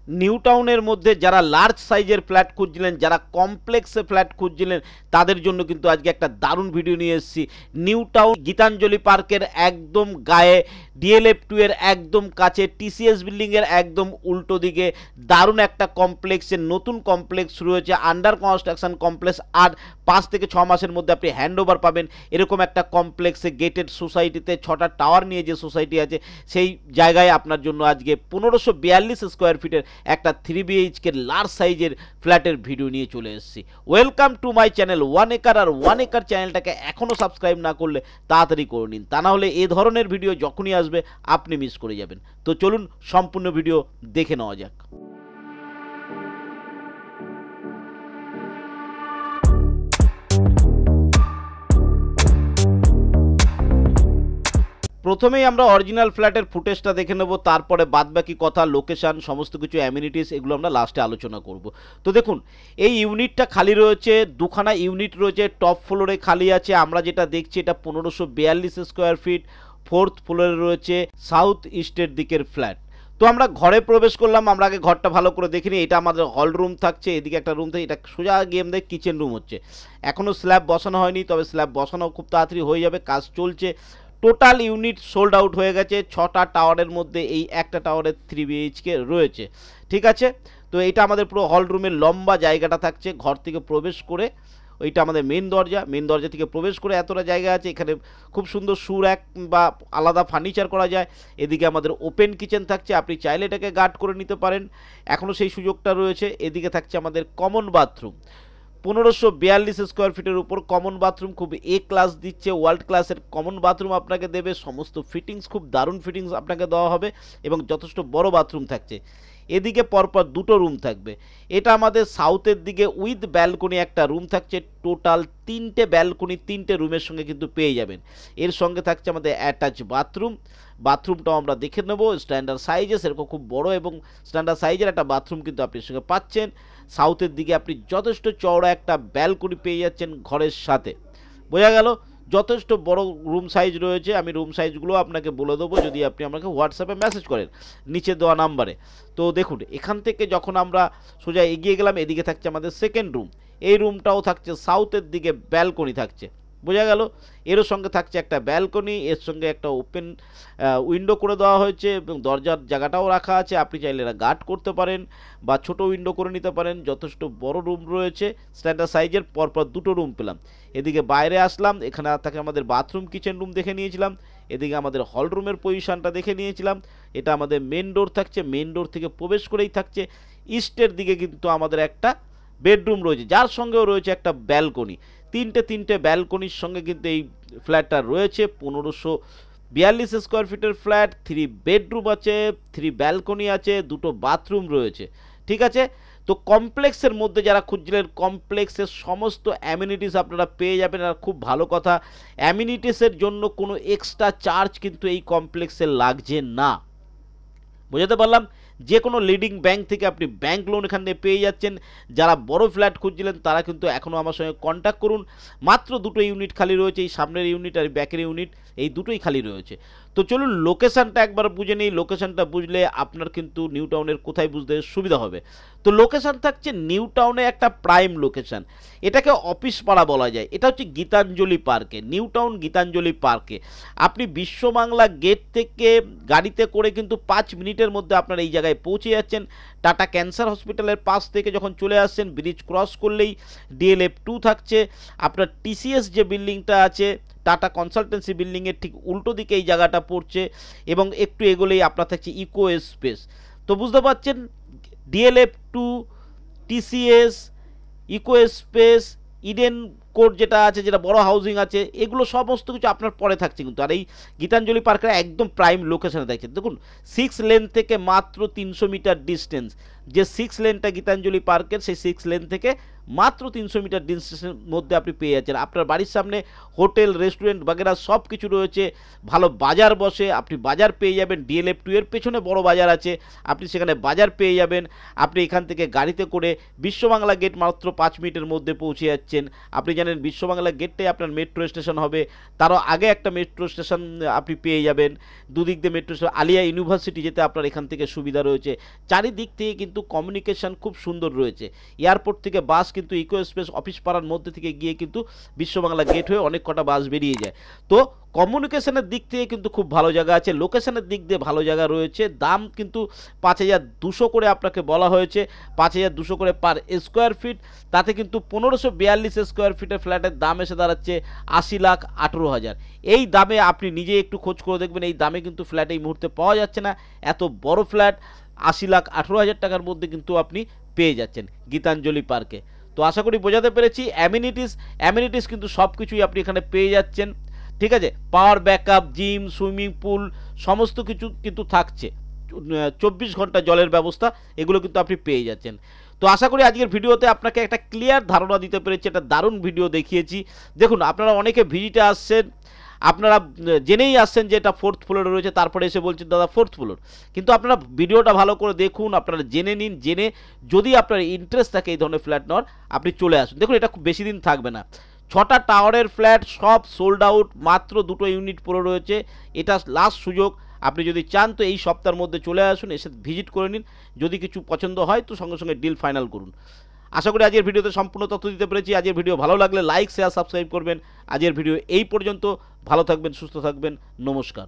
New টাউনের মধ্যে যারা লার্জ সাইজের ফ্ল্যাট খুঁজছিলেন, যারা কমপ্লেক্সে ফ্ল্যাট খুঁজছিলেন, তাদের জন্য কিন্তু আজকে একটা দারুণ ভিডিও নিয়ে এসেছি। নিউ টাউন গীতাঞ্জলি পার্কের একদম গায়ে, DLF2 এর একদম কাছে, TCS বিল্ডিংয়ের একদম উল্টো দিকে দারুণ একটা কমপ্লেক্সের নতুন কমপ্লেক্স শুরু হয়েছে, আন্ডার কনস্ট্রাকশন কমপ্লেক্স। আর 5 থেকে 6 মাসের মধ্যে আপনি হ্যান্ডওভার পাবেন এরকম একটা কমপ্লেক্সে, গেটেড সোসাইটিতে 6টা টাওয়ার নিয়ে যে সোসাইটি আছে সেই জায়গায় আপনার জন্য আজকে 1542 স্কোয়ার ফিটের একটা 3 BHK লার্জ সাইজের ফ্ল্যাটের ভিডিও নিয়ে চলে এসেছি। Welcome to my channel one acre. আর ওয়ান একর চ্যানেলটাকে এখনও সাবস্ক্রাইব না করলে তাড়াতাড়ি করে নিন, তা না হলে এই ধরনের ভিডিও যখনই আসবে আপনি মিস করে যাবেন। তো চলুন সম্পূর্ণ ভিডিও দেখে নেওয়া যাক। প্রথমেই আমরা অরিজিনাল ফ্ল্যাটের ফুটেজটা দেখে নেব, তারপরে বাদবাকি কথা, লোকেশান, সমস্ত কিছু অ্যামিনিটিস এগুলো আমরা লাস্টে আলোচনা করব। তো দেখুন, এই ইউনিটটা খালি রয়েছে, দুখানা ইউনিট রয়েছে, টপ ফ্লোরে খালি আছে। আমরা যেটা দেখছি এটা 1542 স্কোয়ার ফিট, 4th ফ্লোরে রয়েছে, সাউথ ইস্টের দিকের ফ্ল্যাট। তো আমরা ঘরে প্রবেশ করলাম, আমরা আগে ঘরটা ভালো করে দেখিনি। এটা আমাদের হল রুম থাকছে, এদিকে একটা রুম থাকে, এটা সোজা গিয়ে আমাদের কিচেন রুম হচ্ছে। এখনও স্ল্যাব বসানো হয়নি, তবে স্ল্যাব বসানো খুব তাড়াতাড়ি হয়ে যাবে, কাজ চলছে। টোটাল ইউনিট সোল্ড আউট হয়ে গেছে। 6টা টাওয়ারের মধ্যে এই একটা টাওয়ারের 3 BHK রয়েছে, ঠিক আছে। তো এটা আমাদের পুরো হল রুমের লম্বা জায়গাটা থাকছে। ঘর থেকে প্রবেশ করে ওইটা আমাদের মেন দরজা থেকে প্রবেশ করে এতটা জায়গা আছে। এখানে খুব সুন্দর সুর‍্যাক বা আলাদা ফার্নিচার করা যায়। এদিকে আমাদের ওপেন কিচেন থাকছে, আপনি চাইলে এটাকে গার্ড করে নিতে পারেন, এখনও সেই সুযোগটা রয়েছে। এদিকে থাকছে আমাদের কমন বাথরুম, 1542 স্কোয়ার ফিটের উপর কমন বাথরুম, খুব এ ক্লাস দিচ্ছে, ওয়ার্ল্ড ক্লাসের কমন বাথরুম আপনাকে দেবে। সমস্ত ফিটিংস খুব দারুণ ফিটিংস আপনাকে দেওয়া হবে এবং যথেষ্ট বড় বাথরুম থাকছে। এদিকে পরপর দুটো রুম থাকবে। এটা আমাদের সাউথের দিকে উইথ ব্যালকনি একটা রুম থাকছে। টোটাল 3টে ব্যালকনি 3টে রুমের সঙ্গে কিন্তু পেয়ে যাবেন। এর সঙ্গে থাকছে আমাদের অ্যাটাচ বাথরুমটাও আমরা দেখে নেব স্ট্যান্ডার্ড সাইজে, সেরকম খুব বড় এবং স্ট্যান্ডার্ড সাইজের একটা বাথরুম কিন্তু আপনি সঙ্গে পাচ্ছেন। সাউথের দিকে আপনি যথেষ্ট চওড়া একটা ব্যালকনি পেয়ে যাচ্ছেন ঘরের সাথে। বোঝা গেল, যথেষ্ট বড় রুম সাইজ রয়েছে। আমি রুম সাইজগুলো আপনাকে বলে দেবো যদি আপনি আমাকে হোয়াটসঅ্যাপে মেসেজ করেন নিচে দেওয়া নাম্বারে। তো দেখুন, এখান থেকে যখন আমরা সোজা এগিয়ে গেলাম, এদিকে থাকছে আমাদের সেকেন্ড রুম। এই রুমটাও থাকছে সাউথের দিকে, ব্যালকনি থাকছে, বোঝা গেল। এরও সঙ্গে থাকছে একটা ব্যালকনি, এর সঙ্গে একটা ওপেন উইন্ডো করে দেওয়া হয়েছে এবং দরজার জায়গাটাও রাখা আছে। আপনি চাইলে এরা গার্ড করতে পারেন বা ছোট উইন্ডো করে নিতে পারেন। যথেষ্ট বড় রুম রয়েছে, স্ট্যান্ডার্ড সাইজের, পরপর দুটো রুম পেলাম। এদিকে বাইরে আসলাম, এখানে থাকে আমাদের বাথরুম, কিচেন রুম দেখে নিয়েছিলাম। এদিকে আমাদের হল রুমের পজিশানটা দেখে নিয়েছিলাম। এটা আমাদের মেন ডোর থাকছে, মেন ডোর থেকে প্রবেশ করেই থাকছে ইস্টের দিকে কিন্তু আমাদের একটা বেডরুম রয়েছে, যার সঙ্গেও রয়েছে একটা ব্যালকনি। তিনটে ব্যালকনির সঙ্গে কিন্তু এই ফ্ল্যাটটা রয়েছে। 1542 স্কোয়ার ফিটের ফ্ল্যাট, 3 বেডরুম আছে, 3 ব্যালকনি আছে, দুটো বাথরুম রয়েছে, ঠিক আছে। তো কমপ্লেক্সের মধ্যে যারা খুঁজছিলেন, কমপ্লেক্সের সমস্ত অ্যামিনিটিস আপনারা পেয়ে যাবেন। আর খুব ভালো কথা, অ্যামিনিটিসের জন্য কোনো এক্সট্রা চার্জ কিন্তু এই কমপ্লেক্সে লাগছে না, বোঝাতে পারলাম। যে কোনো লিডিং ব্যাংক থেকে আপনি ব্যাংক লোন এখান থেকে পেয়ে যাচ্ছেন। যারা বড় ফ্ল্যাট খুঁজছিলেন তারা কিন্তু এখনও আমার সঙ্গে কন্ট্যাক্ট করুন। মাত্র দুটো ইউনিট খালি রয়েছে, এই সামনের ইউনিট আর ব্যাকের ইউনিট, এই দুটোই খালি রয়েছে। তো চলুন লোকেশানটা একবার বুঝে নিই। লোকেশানটা বুঝলে আপনার কিন্তু নিউ টাউনের কোথায় বুঝতে সুবিধা হবে। তো লোকেশান থাকছে নিউ টাউনে একটা প্রাইম লোকেশান, এটাকে অফিস পাড়া বলা যায়। এটা হচ্ছে গীতাঞ্জলি পার্কে, নিউ টাউন গীতাঞ্জলি পার্কে। আপনি বিশ্ববাংলা গেট থেকে গাড়িতে করে কিন্তু 5 মিনিটের মধ্যে আপনার এই জায়গায় পৌঁছে যাচ্ছেন। টাটা ক্যান্সার হসপিটালের পাশ থেকে যখন চলে আসছেন, ব্রিজ ক্রস করলেই DLF2 থাকছে। আপনার TCS যে বিল্ডিংটা আছে, টাটা কনসালটেন্সি বিল্ডিংয়ের ঠিক উল্টো দিকে এই জায়গাটা পড়ছে এবং একটু এগোলেই আপনার থাকছে ইকো স্পেস। তো বুঝতে পারছেন, DLF2, TCS, eco space, Eden court যেটা আছে, যেটা বড় হাউজিং আছে, এগুলো সমস্ত কিছু আপনার পরে থাকছে কিন্তু। আর এই গীতাঞ্জলি পার্কের একদম প্রাইম লোকেশনে থাকছে। দেখুন, 6 লেন থেকে মাত্র 300 মিটার ডিস্টেন্স। যে 6 লেনটা গীতাঞ্জলি পার্কের, সেই 6 লেন থেকে মাত্র 300 মিটার ডিস্টেন্সের মধ্যে আপনি পেয়ে যাচ্ছেন। আপনার বাড়ির সামনে হোটেল, রেস্টুরেন্ট বাগেরা সব কিছু রয়েছে, ভালো বাজার বসে, আপনি বাজার পেয়ে যাবেন। DLF2 এর পেছনে বড় বাজার আছে, আপনি সেখানে বাজার পেয়ে যাবেন। আপনি এখান থেকে গাড়িতে করে বিশ্ববাংলা গেট মাত্র 5 মিনিটের মধ্যে পৌঁছে যাচ্ছেন। আপনি জানেন জানেন বিশ্ববাংলা গেটটাই আপনার মেট্রো স্টেশন হবে, তারও আগে একটা মেট্রো স্টেশন আপনি পেয়ে যাবেন, দুদিক দিয়ে মেট্রো স্টেশন, আলিয়া ইউনিভার্সিটি যেতে আপনার এখান থেকে সুবিধা রয়েছে, চারিদিক থেকে কিন্তু কমিউনিকেশান খুব সুন্দর রয়েছে। এয়ারপোর্ট থেকে বাস কিন্তু ইকো স্পেস অফিস পাড়ার মধ্যে থেকে গিয়ে কিন্তু বিশ্ববাংলা গেট হয়ে অনেক কটা বাস বেরিয়ে যায়। তো কমিউনিকেশনের দিক থেকে কিন্তু খুব ভালো জায়গা আছে, লোকেশনের দিক দিয়ে ভালো জায়গা রয়েছে। দাম কিন্তু 5,200 করে আপনাকে বলা হয়েছে, 5,200 করে পার স্কোয়ার ফিট। তাতে কিন্তু 1542 স্কোয়ার ফিটের ফ্ল্যাটের দাম এসে দাঁড়াচ্ছে 80,18,000। এই দামে আপনি নিজে একটু খোঁজ করে দেখবেন, এই দামে কিন্তু ফ্ল্যাট এই মুহূর্তে পাওয়া যাচ্ছে না। এত বড় ফ্ল্যাট 80,18,000 টাকার মধ্যে কিন্তু আপনি পেয়ে যাচ্ছেন গীতাঞ্জলি পার্কে। তো আশা করি বোঝাতে পেরেছি। অ্যামিনিটিস কিন্তু সব কিছুই আপনি এখানে পেয়ে যাচ্ছেন, ঠিক আছে। Power backup, gym, swimming pool সমস্ত কিছু কিন্তু থাকছে, 24 ঘন্টা জলের ব্যবস্থা, এগুলো কিন্তু আপনি পেয়ে যাচ্ছেন। তো আশা করি আজকের ভিডিওতে আপনাকে একটা ক্লিয়ার ধারণা দিতে পেরেছি, একটা দারুণ ভিডিও দেখিয়েছি। দেখুন আপনারা অনেকে ভিজিটে আসছেন, আপনারা জেনেই আসছেন যে এটা 4th ফ্লোরে রয়েছে, তারপরে এসে বলছেন দাদা 4th ফ্লোর। কিন্তু আপনারা ভিডিওটা ভালো করে দেখুন, আপনারা জেনে নিন, জেনে যদি আপনার ইন্টারেস্ট থাকে এই ধরনের ফ্ল্যাট নেওয়ার, আপনি চলে আসুন। দেখুন এটা খুব বেশি দিন থাকবে না, 6টা টাওয়ারের ফ্ল্যাট সব সোল্ড আউট, মাত্র 2টো ইউনিট পড়ে রয়েছে। এটা লাস্ট সুযোগ, আপনি যদি চান তো এই সপ্তাহের মধ্যে চলে আসুন, এসে ভিজিট করে নিন। যদি কিছু পছন্দ হয় তো সঙ্গে সঙ্গে ডিল ফাইনাল করুন। আশা করি আজকের ভিডিওতে সম্পূর্ণ তথ্য দিতে পেরেছি। আজকের ভিডিও ভালো লাগলে লাইক, শেয়ার, সাবস্ক্রাইব করবেন। আজকের ভিডিও এই পর্যন্ত। ভালো থাকবেন, সুস্থ থাকবেন, নমস্কার।